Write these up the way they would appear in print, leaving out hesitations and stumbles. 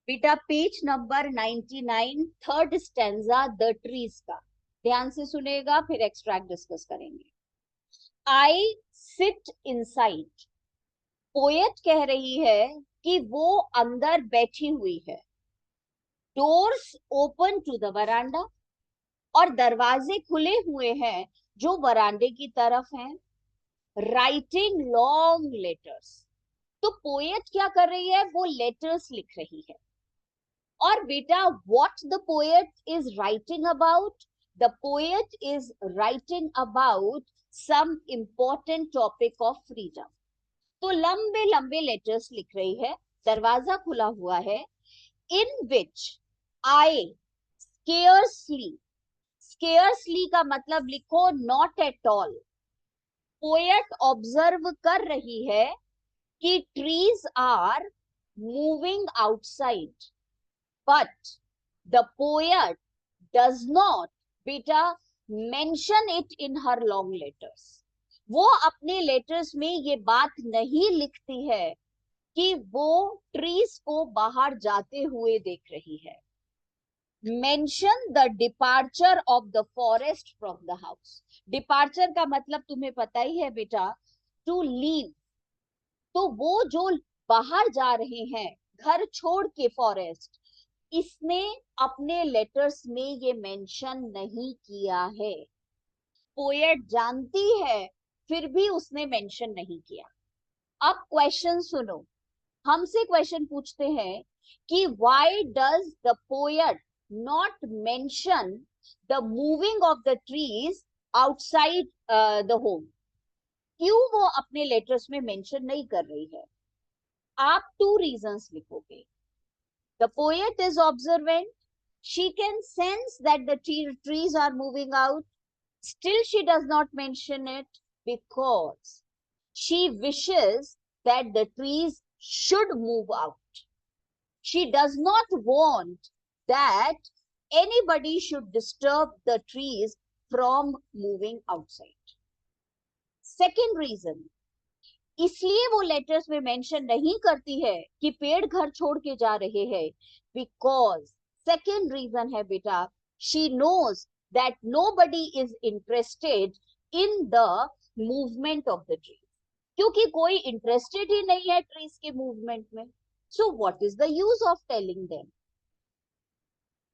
बेटा page number 99, third stanza the trees का ध्यान से सुनेगा, फिर एक्सट्रैक्ट डिस्कस करेंगे। आई सिट इनसाइड, पोएट कह रही है कि वो अंदर बैठी हुई है। Doors open to the veranda, और दरवाजे खुले हुए हैं जो वरांडे की तरफ हैं। राइटिंग लॉन्ग लेटर्स, तो पोएट क्या कर रही है, वो लेटर्स लिख रही है। और बेटा what the poet is writing about, the poet is writing about some important topic of freedom. तो लंबे लंबे लेटर्स लिख रही है, दरवाजा खुला हुआ है। इन विच आई स्केयर्सली, स्केयर्सली का मतलब लिखो not at all. Poet observe कर रही है कि trees are moving outside, but the poet does not बेटा mention it in her long letters. वो अपने लेटर्स में ये बात नहीं लिखती है कि वो ट्रीज को बाहर जाते हुए देख रही है। Mention the departure of the forest from the house. Departure का मतलब तुम्हें पता ही है बेटा, टू लीव। तो वो जो बाहर जा रहे हैं घर छोड़ के फॉरेस्ट, इसने अपने लेटर्स में ये मेंशन नहीं किया है। पोएट जानती है फिर भी उसने मेंशन नहीं किया। अब क्वेश्चन सुनो, हमसे क्वेश्चन पूछते हैं कि why does the poet not mention the moving of the trees outside the home. क्यों वो अपने लेटर्स में मेंशन नहीं कर रही है? आप टू रीजंस लिखोगे। The poet is observant, she can sense that the trees are moving out, still she does not mention it because she wishes that the trees should move out. She does not want that anybody should disturb the trees from moving outside. Second reason, इसलिए वो letters में mention नहीं करती है कि पेड़ घर छोड़ के जा रहे हैं, बिकॉज सेकेंड रीजन है बेटा, she knows that nobody is interested in the movement of the tree. क्योंकि कोई इंटरेस्टेड ही नहीं है ट्रीज के मूवमेंट में, so what is the use of telling them.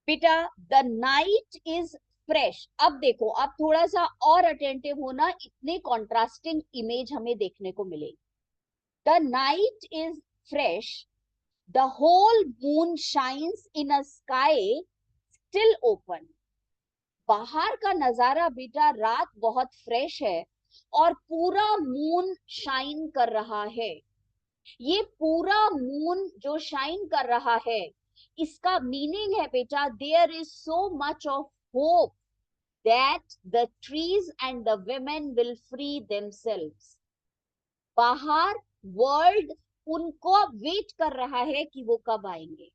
बेटा द नाइट इज फ्रेश। अब देखो, अब थोड़ा सा और अटेंटिव होना, इतने कॉन्ट्रास्टिंग इमेज हमें देखने को मिलेगी। The night is fresh. The whole moon shines in a sky still open. बाहर का नजारा बेटा, रात बहुत फ्रेश है और पूरा मून शाइन कर रहा है। ये पूरा मून जो शाइन कर रहा है, इसका मीनिंग है बेटा, there is so much of hope that the trees and the women will free themselves. बाहर वर्ल्ड उनको वेट कर रहा है कि वो कब आएंगे।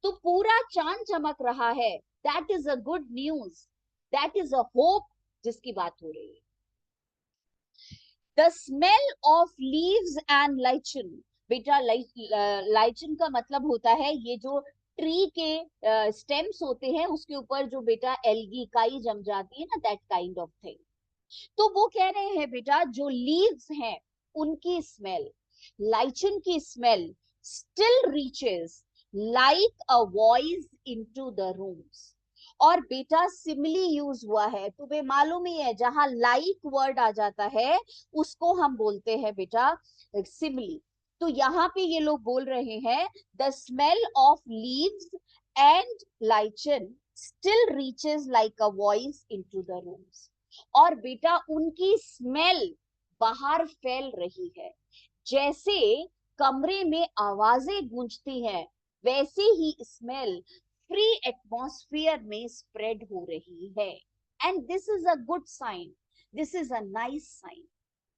तो पूरा चांद चमक रहा है, that is a good news, that is a hope जिसकी बात हो रही है। The smell of leaves and lichen. बेटा लाइचन का मतलब होता है ये जो ट्री के स्टेम्स होते हैं उसके ऊपर जो बेटा एल्गी काई जम जाती है ना, दैट काइंड ऑफ थिंग। तो वो कह रहे हैं बेटा जो लीव्स हैं उनकी स्मेल, लाइचन की smell still reaches like a voice into the rooms. और बेटा सिमिली यूज हुआ है, तुम्हें मालूम ही है, जहां लाइक वर्ड आ जाता है उसको हम बोलते हैं बेटा सिमिली। तो यहाँ पे ये लोग बोल रहे हैं the smell of leaves and lichen still reaches like a voice into the rooms. और बेटा उनकी स्मेल बाहर फैल रही है, जैसे कमरे में आवाजें गूंजती हैं वैसे ही स्मेल फ्री एटमॉस्फेयर में स्प्रेड हो रही है। And this is a good sign, this is a nice sign.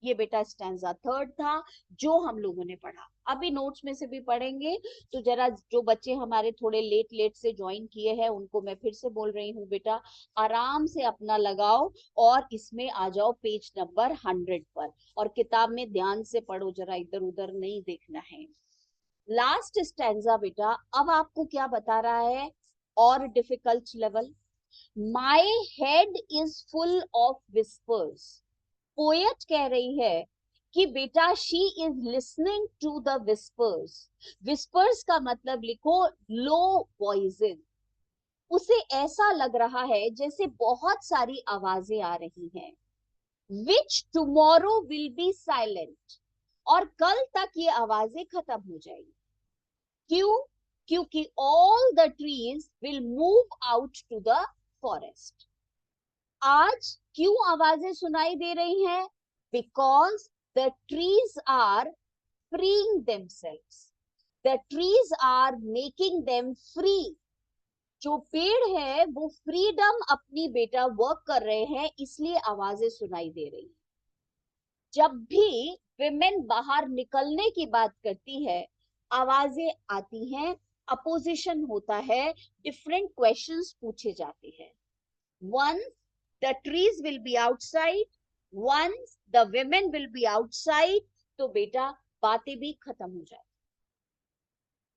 ये बेटा स्टैंजा थर्ड था जो हम लोगों ने पढ़ा। अभी नोट्स में से भी पढ़ेंगे, तो जरा जो बच्चे हमारे थोड़े लेट लेट से ज्वाइन किए हैं उनको मैं फिर से बोल रही हूँ बेटा, आराम से अपना लगाओ और इसमें आ जाओ पेज नंबर 100 पर, और किताब में ध्यान से पढ़ो, जरा इधर उधर नहीं देखना है। लास्ट स्टैंजा बेटा अब आपको क्या बता रहा है, और difficult level. My head is full of whispers. Poet कह रही है कि बेटा she is listening to the whispers. Whispers का मतलब लिखो लो वॉइसेस। उसे ऐसा लग रहा है जैसे बहुत सारी आवाजें आ रही हैं। विच टुमारो विल बी साइलेंट। और कल तक ये आवाजें खत्म हो जाएगी। क्यों? क्योंकि all the trees will move out to the forest. आज क्यों आवाजें सुनाई दे रही हैं? Because the trees are freeing themselves. The trees are making them free. जो पेड़ है वो फ्रीडम अपनी बेटा वर्क कर रहे हैं, इसलिए आवाजें सुनाई दे रही। जब भी विमेन बाहर निकलने की बात करती है, आवाजें आती हैं, अपोजिशन होता है, डिफरेंट क्वेश्चंस पूछे जाते हैं। Once the trees will be outside, once the women will be outside, तो बेटा बातें भी खत्म हो जाती।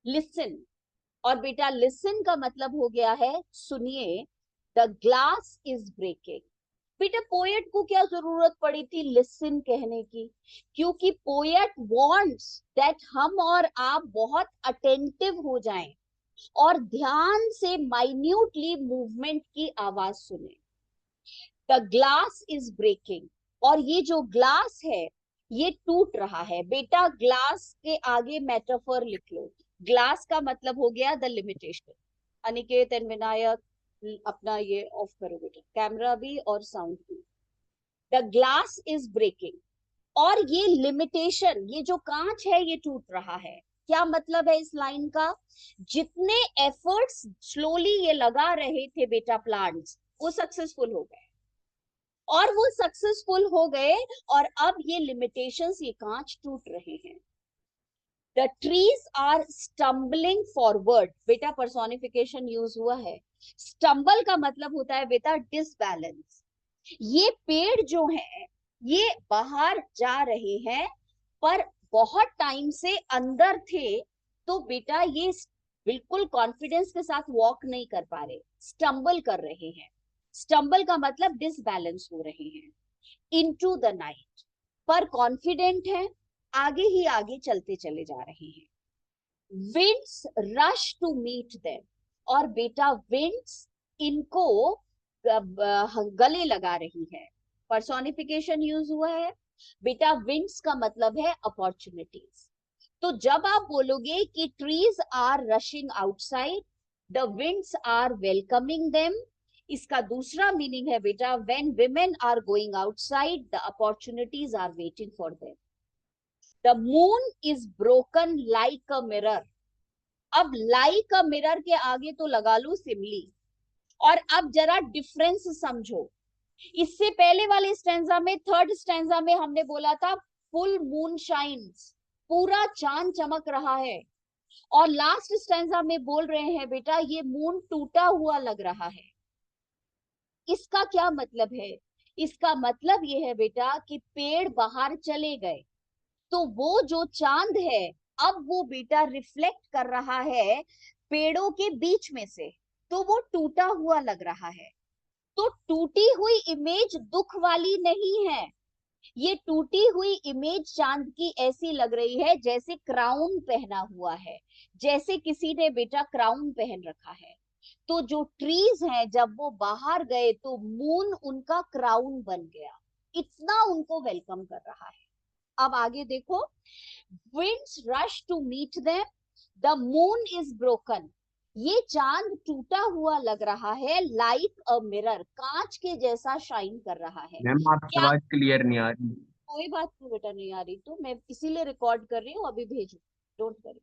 लिसन, और बेटा लिसन का मतलब हो गया है सुनिए। The glass is breaking. बेटा पोएट को क्या जरूरत पड़ी थी लिसन कहने की? क्योंकि पोएट वांट्स दैट हम और आप बहुत अटेंटिव हो जाएं और ध्यान से माइन्यूटली मूवमेंट की आवाज सुने। द ग्लास इज ब्रेकिंग, और ये जो ग्लास है ये टूट रहा है। बेटा ग्लास के आगे मेटाफर लिख लो। ग्लास का मतलब हो गया the limitation. Aniket and Vinayak अपना ये ऑफ करो बेटा, कैमरा भी और साउंड भी। द ग्लास इज ब्रेकिंग, और ये लिमिटेशन, ये जो कांच है ये टूट रहा है। क्या मतलब है इस लाइन का? जितने एफर्ट्स स्लोली ये लगा रहे थे बेटा प्लांट्स, वो सक्सेसफुल हो गए, और वो सक्सेसफुल हो गए, और अब ये लिमिटेशंस, ये कांच टूट रहे हैं। The trees are stumbling forward. बेटा पर्सोनिफिकेशन यूज हुआ है। स्टम्बल का मतलब होता है बेटा डिसबैलेंस। ये पेड़ जो है ये बाहर जा रहे हैं, पर बहुत टाइम से अंदर थे, तो बेटा ये बिल्कुल कॉन्फिडेंस के साथ वॉक नहीं कर पा रहे, स्टम्बल कर रहे हैं। स्टम्बल का मतलब डिसबैलेंस हो रहे हैं इनटू द नाइट, पर कॉन्फिडेंट है, आगे ही आगे चलते चले जा रहे हैं। Winds rush to meet them, और बेटा विंड्स इनको गले लगा रही है। पर्सोनिफिकेशन यूज हुआ है बेटा। विंड्स का मतलब है अपॉर्चुनिटीज। तो जब आप बोलोगे कि trees are rushing outside, the winds are welcoming them, इसका दूसरा मीनिंग है बेटा when women are going outside, the opportunities are waiting for them. The moon is broken like a mirror. अब लाइक अ मिरर के आगे तो लगा लो सिमली, और अब जरा डिफरेंस समझो। इससे पहले वाले स्टैंजा में, थर्ड स्टैंजा में हमने बोला था फुल मून शाइन्स, पूरा चांद चमक रहा है, और लास्ट स्टैंजा में बोल रहे हैं बेटा ये मून टूटा हुआ लग रहा है। इसका क्या मतलब है? इसका मतलब ये है बेटा कि पेड़ बाहर चले गए, तो वो जो चांद है अब वो बेटा रिफ्लेक्ट कर रहा है पेड़ों के बीच में से, तो वो टूटा हुआ लग रहा है। तो टूटी हुई इमेज दुख वाली नहीं है। ये टूटी हुई इमेज चांद की ऐसी लग रही है जैसे क्राउन पहना हुआ है, जैसे किसी ने बेटा क्राउन पहन रखा है। तो जो ट्रीज हैं जब वो बाहर गए तो मून उनका क्राउन बन गया, इतना उनको वेलकम कर रहा है। अब आगे देखो, winds rush to meet them, the moon is broken. ये चांद टूटा हुआ लग रहा है, लाइक अ मिरर, कांच के जैसा शाइन कर रहा है। मैम आपकी क्या? आवाज क्लियर नहीं आ रही। कोई बात नहीं बेटा, नहीं आ रही तो मैं इसीलिए रिकॉर्ड कर रही हूँ, अभी भेजू, don't worry.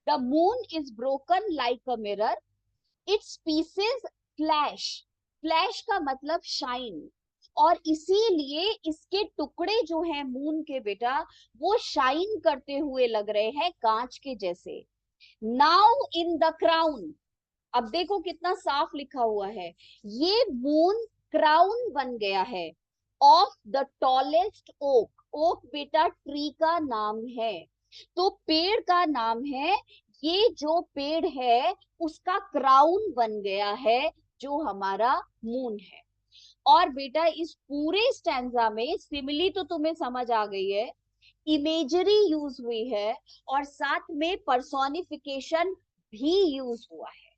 The moon is broken like a mirror, it's pieces flash. Flash का मतलब शाइन, और इसीलिए इसके टुकड़े जो हैं मून के बेटा वो शाइन करते हुए लग रहे हैं कांच के जैसे। नाउ इन द क्राउन, अब देखो कितना साफ लिखा हुआ है, ये मून क्राउन बन गया है of the tallest oak. Oak बेटा ट्री का नाम है, तो पेड़ का नाम है, ये जो पेड़ है उसका क्राउन बन गया है जो हमारा मून है। और बेटा इस पूरे स्टैंजा में सिमिली तो तुम्हें समझ आ गई है, इमेजरी यूज हुई है, और साथ में पर्सोनिफिकेशन भी यूज हुआ है।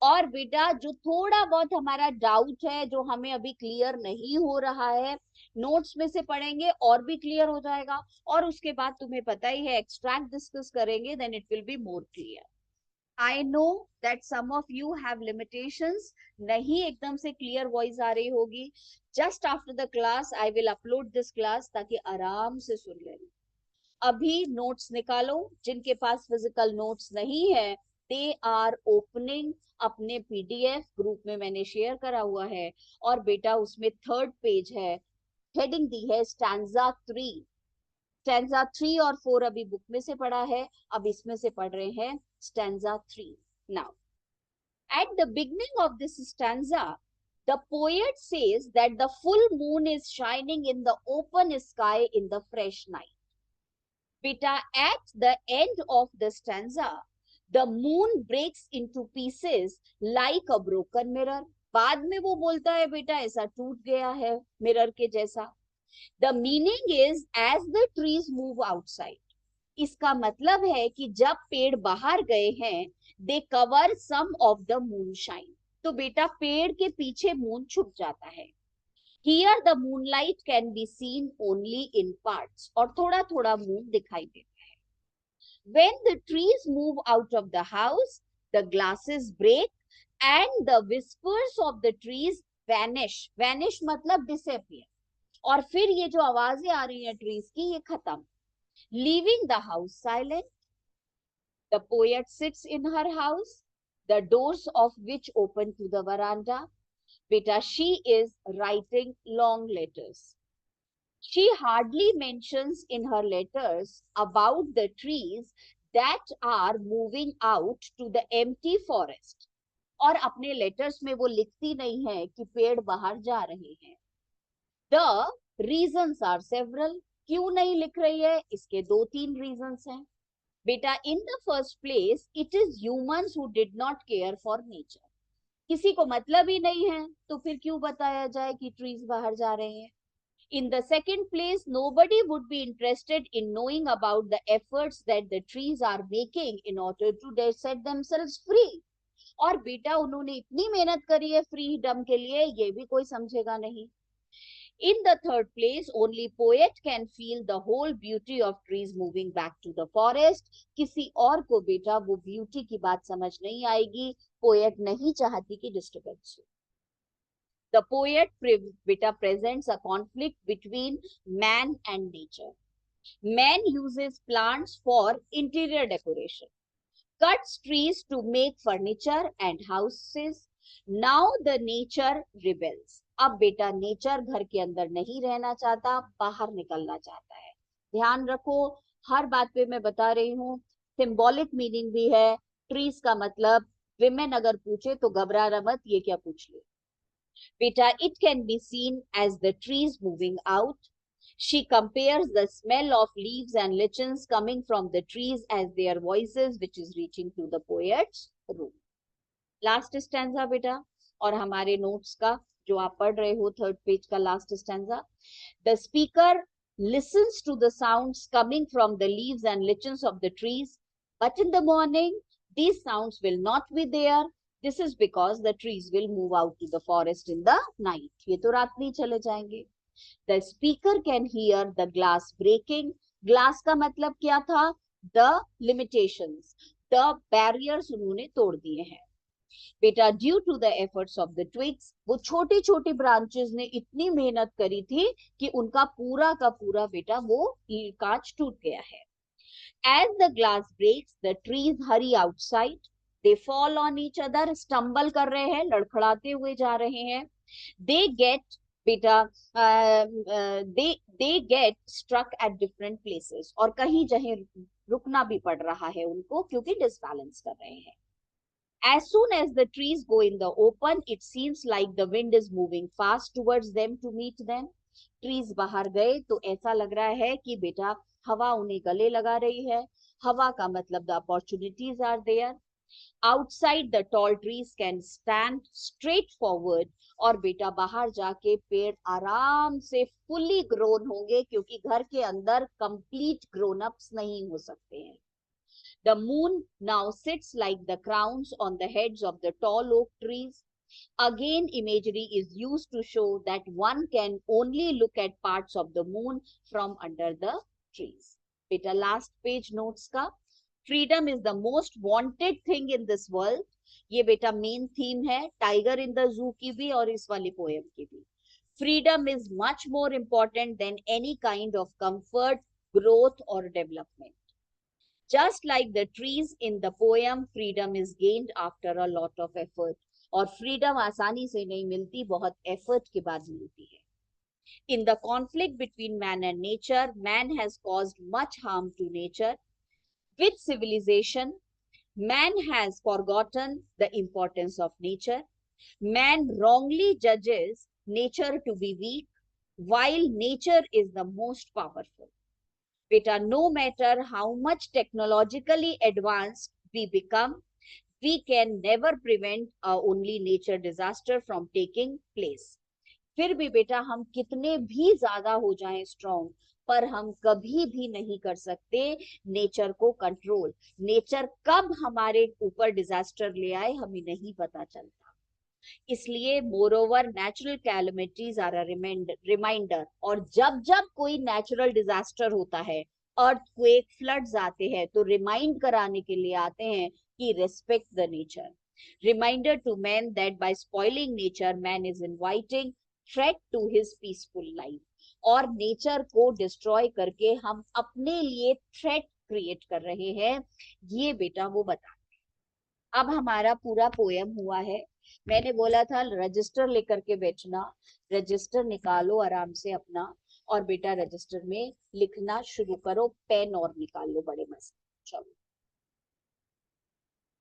और बेटा जो थोड़ा बहुत हमारा डाउट है, जो हमें अभी क्लियर नहीं हो रहा है, नोट्स में से पढ़ेंगे और भी क्लियर हो जाएगा। और उसके बाद तुम्हें पता ही है एक्सट्रैक्ट डिस्कस करेंगे, then it will be more clear. I know that some of you have limitations, नहीं एकदम से क्लियर वॉइस आ रही होगी। Just after the class I will upload this class, ताकि आराम से सुन लेना। अभी नोट्स निकालो, जिनके पास फिजिकल नोट्स नहीं है दे आर ओपनिंग अपने पीडीएफ, ग्रुप में मैंने शेयर करा हुआ है। और बेटा उसमें थर्ड पेज है, हेडिंग दी है स्टैंजा 3। स्टैंजा 3 और 4 अभी बुक में से पढ़ा है, अब इसमें से पढ़ रहे हैं stanza 3। Now at the beginning of this stanza, the poet says that the full moon is shining in the open sky in the fresh night. Beta, at the end of the stanza, the moon breaks into pieces like a broken mirror. बाद में वो बोलता है बेटा ऐसा टूट गया है मिरर के जैसा। The meaning is as the trees move outside. इसका मतलब है कि जब पेड़ बाहर गए हैं, they cover some of the moonshine. तो बेटा पेड़ के पीछे मून छुप जाता है। Here the moonlight can be seen only in parts. और थोड़ा थोड़ा मून दिखाई देता है। When the trees move out of the house, the glasses break and the whispers of the trees vanish. Vanish मतलब disappear. और फिर ये जो आवाजें आ रही हैं ट्रीज की, ये खत्म। Leaving the house silent, the poet sits in her house, the doors of which open to the veranda. Beta, she is writing long letters. She hardly mentions in her letters about the trees that are moving out to the empty forest. और अपने letters में वो लिखती नहीं है कि पेड़ बाहर जा रहे हैं। The reasons are several. क्यों नहीं लिख रही है, इसके 2-3 reasons हैं। बेटा, in the first place, it is humans who did not care for nature. किसी को मतलब ही नहीं है, तो फिर क्यों बताया जाए कि ट्रीज बाहर जा रहे हैं। In the second place, nobody would be interested in knowing about the efforts that the trees are making in order to set themselves free. और बेटा उन्होंने इतनी मेहनत करी है फ्रीडम के लिए, ये भी कोई समझेगा नहीं। In the third place, only poet can feel the whole beauty of trees moving back to the forest. किसी और को बेटा वो ब्यूटी की बात समझ नहीं आएगी, पोएट नहीं चाहती कि डिस्टर्बेंस हो। The poet beta presents a conflict between man and nature. Man uses plants for interior decoration, cuts trees to make furniture and houses. Now the nature rebels. अब बेटा नेचर घर के अंदर नहीं रहना चाहता, बाहर निकलना चाहता है। ध्यान रखो, हर बात पे मैं बता रही हूँ, सिंबॉलिक मीनिंग भी है। ट्रीज का मतलब विमेन अगर पूछे तो घबराना मत, ये क्या पूछ ले बेटा। It can be seen as the trees moving out. She compares the smell of leaves and lichens coming from the trees as their voices, which is reaching to the poet's room. Last stanza बेटा, और हमारे notes का जो आप पढ़ रहे हो third page का last stanza. The speaker listens to the sounds coming from the leaves and lichens of the trees, but in the morning these sounds will not be there. This is because the trees will move out to the forest in the night. ये तो रात में चले जाएंगे. The speaker can hear the glass breaking. Glass का मतलब क्या था? The limitations, the barriers उन्होंने तोड़ दिए हैं. बेटा, due to the efforts of the twigs, वो छोटी छोटी ब्रांचेस ने इतनी मेहनत करी थी कि उनका पूरा का पूरा बेटा वो कांच टूट गया है. As the glass breaks, the trees hurry outside. They fall on each other. Stumble कर रहे हैं, लड़खड़ाते हुए जा रहे हैं. They get बेटा they get struck at different places. और कहीं जगह रुकना भी पड़ रहा है उनको, क्योंकि डिसबैलेंस कर रहे हैं. As soon as the trees go in the open, it seems like the wind is moving fast towards them to meet them. Trees बाहर गए तो ऐसा लग रहा है कि बेटा हवा उन्हें गले लगा रही है. हवा का मतलब the opportunities are there. Outside the tall trees can stand straight forward. और बेटा बाहर जाके पेड़ आराम से fully grown होंगे, क्योंकि घर के अंदर complete grown ups नहीं हो सकते हैं. The moon now sits like the crowns on the heads of the tall oak trees. Again, imagery is used to show that one can only look at parts of the moon from under the trees. Beta, last page notes ka. Freedom is the most wanted thing in this world. ये बेटा main theme है tiger in the zoo की भी और इस वाली poem की भी. Freedom is much more important than any kind of comfort, growth or development. Just like the trees in the poem, freedom is gained after a lot of effort. और freedom आसानी से नहीं मिलती, बहुत effort के बाद मिलती है. In the conflict between man and nature, man has caused much harm to nature. With civilization, man has forgotten the importance of nature. Man wrongly judges nature to be weak, while nature is the most powerful. Beta, no matter how much technologically advanced we become, we can never prevent only nature disaster from taking place. फिर भी बेटा हम कितने भी ज्यादा हो जाएं strong, पर हम कभी भी नहीं कर सकते नेचर को कंट्रोल. नेचर कब हमारे ऊपर डिजास्टर ले आए हमें नहीं पता चलता. इसलिए moreover natural calamities are a reminder. और जब जब कोई नेचुरल डिजास्टर होता है, अर्थक्वेक, फ्लड्स आते हैं, तो रिमाइंड कराने के लिए आते हैं कि respect the nature. Reminder to man that by spoiling nature man is inviting threat to his peaceful life. और नेचर को डिस्ट्रॉय करके हम अपने लिए थ्रेट क्रिएट कर रहे हैं, ये बेटा वो बता. अब हमारा पूरा पोएम हुआ है. मैंने बोला था रजिस्टर लेकर के बैठना. रजिस्टर निकालो आराम से अपना, और बेटा रजिस्टर में लिखना शुरू करो. पेन और निकाल लो बड़े मजे. चलो.